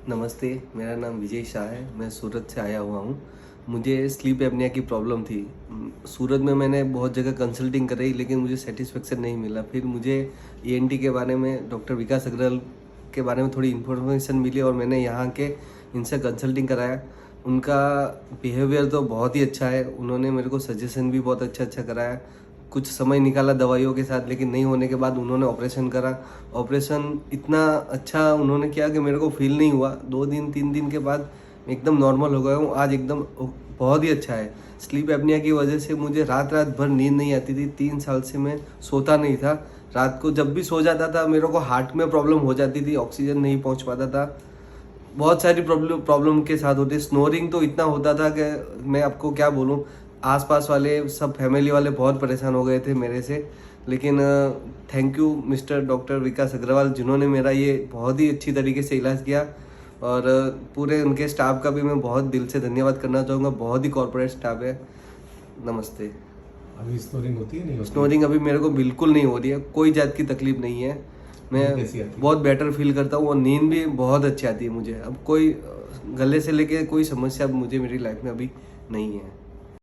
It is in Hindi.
नमस्ते, मेरा नाम विजय शाह है। मैं सूरत से आया हुआ हूँ। मुझे स्लीप एपनिया की प्रॉब्लम थी। सूरत में मैंने बहुत जगह कंसल्टिंग कराई लेकिन मुझे सैटिस्फैक्शन नहीं मिला। फिर मुझे ईएनटी के बारे में डॉक्टर विकास अग्रवाल के बारे में थोड़ी इन्फॉर्मेशन मिली और मैंने यहाँ के इनसे कंसल्टिंग कराया। उनका बिहेवियर तो बहुत ही अच्छा है। उन्होंने मेरे को सजेशन भी बहुत अच्छा कराया। कुछ समय निकाला दवाइयों के साथ, लेकिन नहीं होने के बाद उन्होंने ऑपरेशन करा। ऑपरेशन इतना अच्छा उन्होंने किया कि मेरे को फील नहीं हुआ। 2 दिन 3 दिन के बाद मैं एकदम नॉर्मल हो गया हूँ। आज एकदम बहुत ही अच्छा है। स्लीप एपनिया की वजह से मुझे रात रात भर नींद नहीं आती थी। 3 साल से मैं सोता नहीं था। रात को जब भी सो जाता था मेरे को हार्ट में प्रॉब्लम हो जाती थी, ऑक्सीजन नहीं पहुँच पाता था। बहुत सारी प्रॉब्लम के साथ होती। स्नोरिंग तो इतना होता था कि मैं आपको क्या बोलूं। आसपास वाले सब फैमिली वाले बहुत परेशान हो गए थे मेरे से। लेकिन थैंक यू मिस्टर डॉक्टर विकास अग्रवाल, जिन्होंने मेरा ये बहुत ही अच्छी तरीके से इलाज किया। और पूरे उनके स्टाफ का भी मैं बहुत दिल से धन्यवाद करना चाहूँगा। बहुत ही कॉर्पोरेट स्टाफ है। नमस्ते। अभी स्नोरिंग होती है नहीं होती? स्नोरिंग अभी मेरे को बिल्कुल नहीं हो रही है। कोई जात की तकलीफ नहीं है। मैं कैसी आती है? बहुत बेटर फील करता हूँ और नींद भी बहुत अच्छी आती है मुझे। अब कोई गले से लेके कोई समस्या अब मुझे मेरी लाइफ में अभी नहीं है।